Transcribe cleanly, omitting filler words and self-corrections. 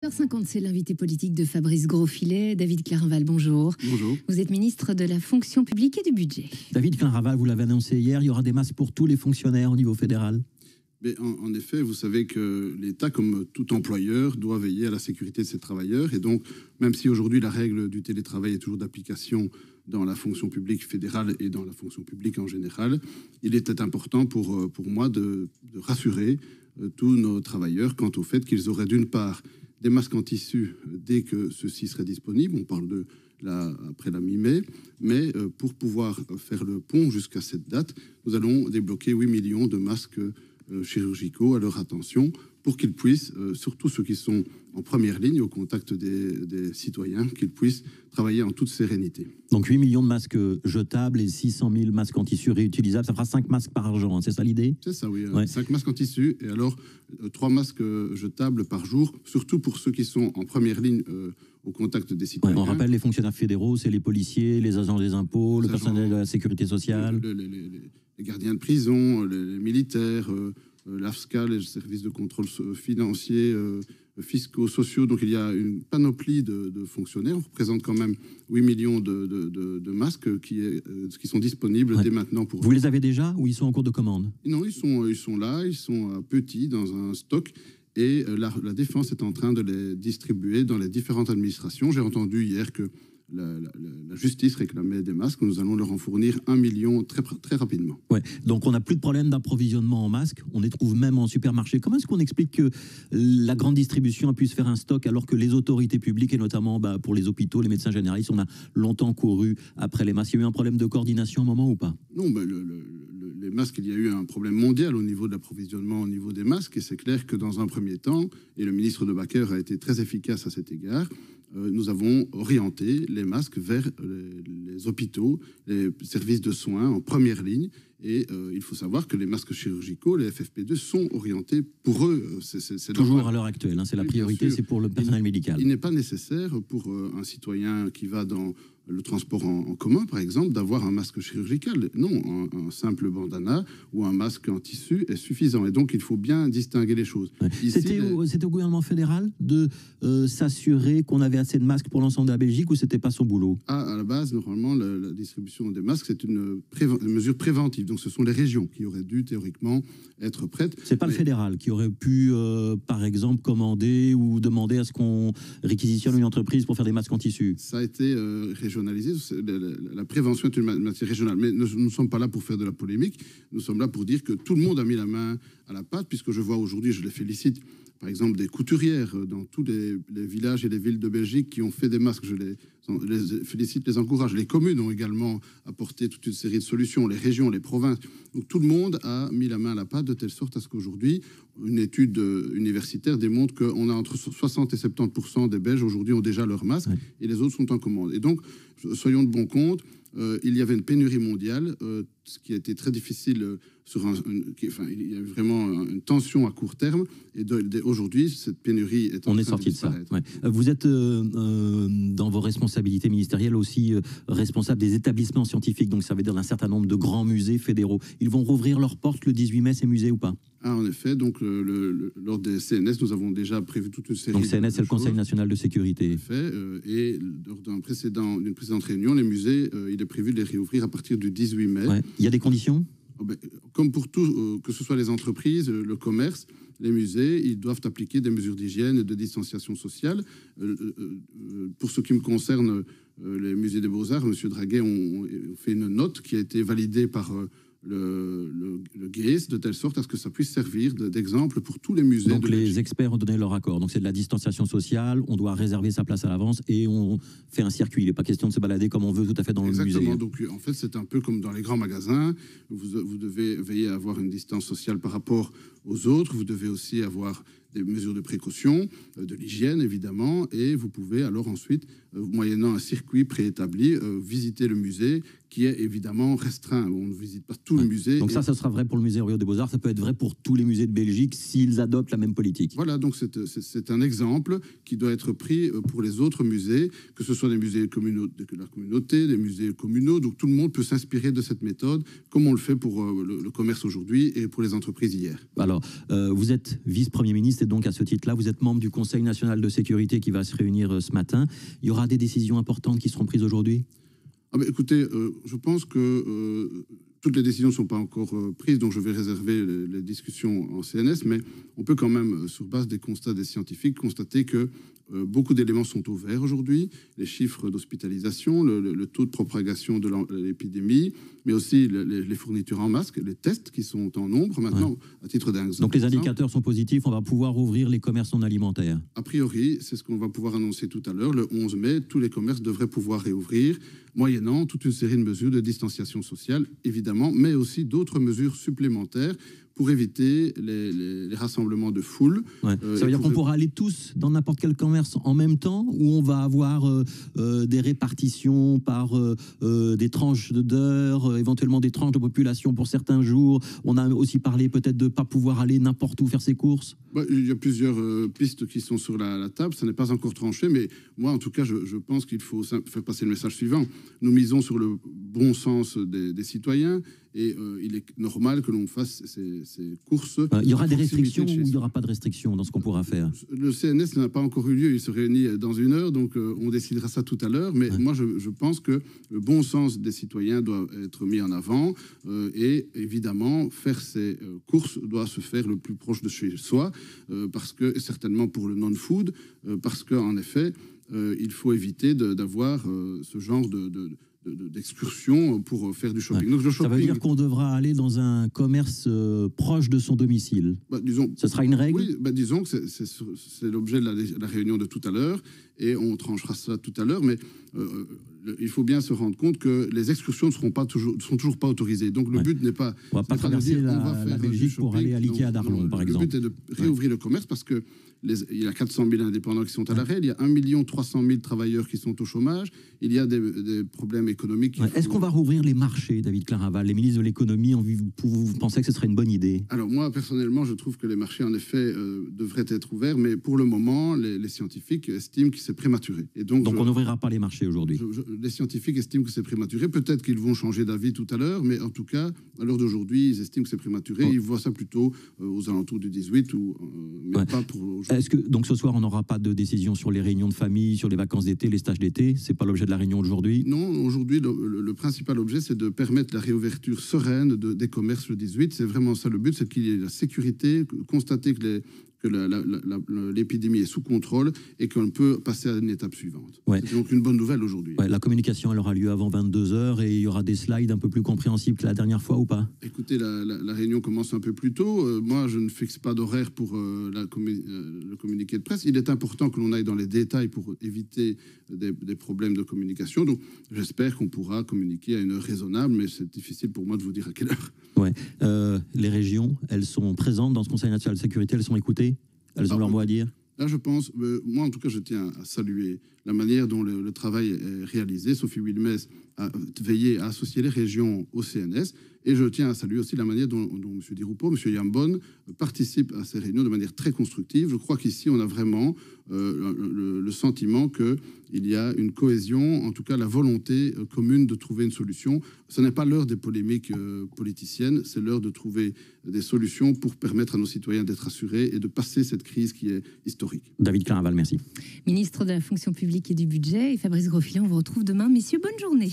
h 50, c'est l'invité politique de Fabrice Grosfilet. David Clarinval, bonjour. Bonjour. Vous êtes ministre de la fonction publique et du budget. David Clarinval, vous l'avez annoncé hier, il y aura des masques pour tous les fonctionnaires au niveau fédéral. Mais en effet, vous savez que l'État, comme tout employeur, doit veiller à la sécurité de ses travailleurs. Et donc, même si aujourd'hui la règle du télétravail est toujours d'application dans la fonction publique fédérale et dans la fonction publique en général, il était important pour moi de rassurer tous nos travailleurs quant au fait qu'ils auraient d'une part des masques en tissu dès que ceux-ci seraient disponibles. On parle de après la mi-mai, mais pour pouvoir faire le pont jusqu'à cette date, nous allons débloquer 8 millions de masques chirurgicaux à leur attention pour qu'ils puissent, surtout ceux qui sont en première ligne au contact des citoyens, qu'ils puissent travailler en toute sérénité. Donc 8 millions de masques jetables et 600 000 masques en tissu réutilisables, ça fera 5 masques par jour, hein, c'est ça l'idée? C'est ça, oui. Ouais. 5 masques en tissu et alors 3 masques jetables par jour, surtout pour ceux qui sont en première ligne au contact des citoyens. Ouais, on rappelle, les fonctionnaires fédéraux, c'est les policiers, les agents des impôts, le personnel de la sécurité sociale. Les gardiens de prison, les militaires, l'AFSCA, les services de contrôle financier, fiscaux, sociaux. Donc il y a une panoplie de fonctionnaires. On représente quand même 8 millions de masques qui sont disponibles dès maintenant. Vous les avez déjà ou ils sont en cours de commande? Non, ils sont là, ils sont petits dans un stock. Et la Défense est en train de les distribuer dans les différentes administrations. J'ai entendu hier que la justice réclamait des masques. Nous allons leur en fournir 1 million très rapidement. Ouais. Donc on n'a plus de problème d'approvisionnement en masques. On les trouve même en supermarché. Comment est-ce qu'on explique que la grande distribution a pu se faire un stock alors que les autorités publiques, et notamment pour les hôpitaux, les médecins généralistes, on a longtemps couru après les masques? Il y a eu un problème de coordination au moment ou pas? Non, les masques, il y a eu un problème mondial au niveau de l'approvisionnement, au niveau des masques. Et c'est clair que dans un premier temps, et le ministre De Backer a été très efficace à cet égard, nous avons orienté les masques vers les hôpitaux, les services de soins en première ligne. Et il faut savoir que les masques chirurgicaux, les FFP2, sont orientés pour eux. C'est toujours à l'heure actuelle, hein, c'est la priorité, c'est pour le personnel médical. Il n'est pas nécessaire pour un citoyen qui va dans le transport en commun, par exemple, d'avoir un masque chirurgical. Non, un simple bandana ou un masque en tissu est suffisant. Et donc, il faut bien distinguer les choses. Ouais. C'était au gouvernement fédéral de s'assurer qu'on avait assez de masques pour l'ensemble de la Belgique, ou c'était pas son boulot? À la base, normalement, la distribution des masques, c'est une mesure préventive. Donc, ce sont les régions qui auraient dû, théoriquement, être prêtes. C'est pas le fédéral qui aurait pu, par exemple, commander ou demander à ce qu'on réquisitionne une entreprise pour faire des masques en tissu? Ça a été régionalisé. La prévention est une matière régionale. Mais nous ne sommes pas là pour faire de la polémique. Nous sommes là pour dire que tout le monde a mis la main à la pâte, puisque je vois aujourd'hui, je les félicite, par exemple, des couturières dans tous les villages et les villes de Belgique qui ont fait des masques. Je les félicite, les encourage. Les communes ont également apporté toute une série de solutions, les régions, les provinces. Donc tout le monde a mis la main à la pâte de telle sorte à ce qu'aujourd'hui, une étude universitaire démontre qu'on a entre 60 et 70% des Belges aujourd'hui ont déjà leur masque, et les autres sont en commande. Et donc, soyons de bon compte, il y avait une pénurie mondiale, ce qui a été très difficile il y a eu vraiment une tension à court terme, et aujourd'hui, cette pénurie est en train de sorti de ça. Ouais. Vous êtes, dans vos responsabilités ministérielles, aussi responsable des établissements scientifiques, donc ça veut dire d'un certain nombre de grands musées fédéraux. Ils vont rouvrir leurs portes le 18 mai, ces musées, ou pas? En effet, donc lors des CNS, nous avons déjà prévu toute une série de choses. Donc CNS, c'est le Conseil national de sécurité. En effet, et lors d'une précédente réunion, les musées, il est prévu de les réouvrir à partir du 18 mai. Ouais. Il y a des conditions? Comme pour tout, que ce soit les entreprises, le commerce, les musées, ils doivent appliquer des mesures d'hygiène et de distanciation sociale. Pour ce qui me concerne, les musées des Beaux-Arts, M. Draguet ont fait une note qui a été validée par le GAES, de telle sorte à ce que ça puisse servir d'exemple pour tous les musées. Donc les experts ont donné leur accord. Donc c'est de la distanciation sociale, on doit réserver sa place à l'avance et on fait un circuit. Il n'est pas question de se balader comme on veut tout à fait dans le musée. Exactement. Donc en fait, c'est un peu comme dans les grands magasins. Vous devez veiller à avoir une distance sociale par rapport aux autres. Vous devez aussi avoir des mesures de précaution, de l'hygiène évidemment, et vous pouvez alors ensuite, moyennant un circuit préétabli, visiter le musée qui est évidemment restreint. On ne visite pas tout le musée. Donc ça sera vrai pour le musée Rio des Beaux-Arts, ça peut être vrai pour tous les musées de Belgique s'ils adoptent la même politique. Voilà, donc c'est un exemple qui doit être pris pour les autres musées, que ce soit des musées de la communauté, des musées communaux, donc tout le monde peut s'inspirer de cette méthode, comme on le fait pour le commerce aujourd'hui et pour les entreprises hier. Alors, vous êtes vice-premier ministre économiste et donc à ce titre-là, vous êtes membre du Conseil national de sécurité qui va se réunir ce matin. Il y aura des décisions importantes qui seront prises aujourd'hui? Écoutez, je pense que toutes les décisions ne sont pas encore prises, donc je vais réserver les discussions en CNS, mais on peut quand même, sur base des constats des scientifiques, constater que beaucoup d'éléments sont au vert aujourd'hui, les chiffres d'hospitalisation, le taux de propagation de l'épidémie, mais aussi les fournitures en masques, les tests qui sont en nombre maintenant, à titre d'exemple. Donc les indicateurs sont positifs, on va pouvoir ouvrir les commerces non alimentaires. A priori, c'est ce qu'on va pouvoir annoncer tout à l'heure. Le 11 mai, tous les commerces devraient pouvoir réouvrir, moyennant toute une série de mesures de distanciation sociale, évidemment, mais aussi d'autres mesures supplémentaires pour éviter les rassemblements de foule. Ouais. Ça veut dire qu'on pourra aller tous dans n'importe quel commerce en même temps, ou on va avoir des répartitions par des tranches d'heures, éventuellement des tranches de population pour certains jours. On a aussi parlé peut-être de ne pas pouvoir aller n'importe où faire ses courses. Il y a plusieurs pistes qui sont sur la table. Ça n'est pas encore tranché, mais moi, en tout cas, je pense qu'il faut faire passer le message suivant. Nous misons sur le bon sens des citoyens et il est normal que l'on fasse ces courses. Il y aura des restrictions ou il n'y aura pas de restrictions dans ce qu'on pourra faire? Le CNS n'a pas encore eu lieu. Il se réunit dans 1 heure, donc on décidera ça tout à l'heure. Mais moi, je pense que le bon sens des citoyens doit être mis en avant. Et évidemment, faire ces courses doit se faire le plus proche de chez soi. Parce que, certainement pour le non-food, parce qu'en effet, il faut éviter d'avoir ce genre d'excursion pour faire du shopping. Donc, ça veut dire qu'on devra aller dans un commerce proche de son domicile. Disons, ce sera une règle? Oui, disons que c'est l'objet de la réunion de tout à l'heure, et on tranchera ça tout à l'heure, mais il faut bien se rendre compte que les excursions ne sont toujours pas autorisées. Donc le but n'est pas... On ne va pas traverser la Belgique pour aller à l'IKEA d'Arlon, par exemple. Le but est de réouvrir le commerce parce que il y a 400 000 indépendants qui sont à l'arrêt, il y a 1 300 000 travailleurs qui sont au chômage, il y a des problèmes économiques. Est-ce qu'on va rouvrir les marchés, David Clarinval? Les ministres de l'économie, vous pensez que ce serait une bonne idée? Alors moi, personnellement, je trouve que les marchés, en effet, devraient être ouverts, mais pour le moment, les scientifiques estiment que c'est prématuré. Et donc on n'ouvrira pas les marchés aujourd'hui? Les scientifiques estiment que c'est prématuré. Peut-être qu'ils vont changer d'avis tout à l'heure, mais en tout cas, à l'heure d'aujourd'hui, ils estiment que c'est prématuré. Ils voient ça plutôt aux alentours du 18, mais pas pour aujourd'hui. Est-ce que donc ce soir, on n'aura pas de décision sur les réunions de famille, sur les vacances d'été, les stages d'été? C'est pas l'objet de la réunion d'aujourd'hui? Non, aujourd'hui, le principal objet, c'est de permettre la réouverture sereine des commerces le 18. C'est vraiment ça le but, c'est qu'il y ait la sécurité, constater que l'épidémie est sous contrôle et qu'on peut passer à une étape suivante. C'est donc une bonne nouvelle aujourd'hui. La communication, elle aura lieu avant 22 h et il y aura des slides un peu plus compréhensibles que la dernière fois ou pas? Écoutez, la réunion commence un peu plus tôt. Moi, je ne fixe pas d'horaire pour le communiqué de presse. Il est important que l'on aille dans les détails pour éviter des problèmes de communication. Donc, j'espère qu'on pourra communiquer à une heure raisonnable, mais c'est difficile pour moi de vous dire à quelle heure. Les régions, elles sont présentes dans ce Conseil national de sécurité, elles sont écoutées? Elles ont leur mot à dire? Là, je pense, moi en tout cas, je tiens à saluer la manière dont le travail est réalisé. Sophie Wilmès a veillé à associer les régions au CNS. Et je tiens à saluer aussi la manière dont M. Di Rupo, M. Yambon participent à ces réunions de manière très constructive. Je crois qu'ici, on a vraiment le sentiment qu'il y a une cohésion, en tout cas la volonté commune de trouver une solution. Ce n'est pas l'heure des polémiques politiciennes, c'est l'heure de trouver des solutions pour permettre à nos citoyens d'être assurés et de passer cette crise qui est historique. David Clarinval, merci. Ministre de la fonction publique et du budget, et Fabrice Grosfilet, on vous retrouve demain. Messieurs, bonne journée.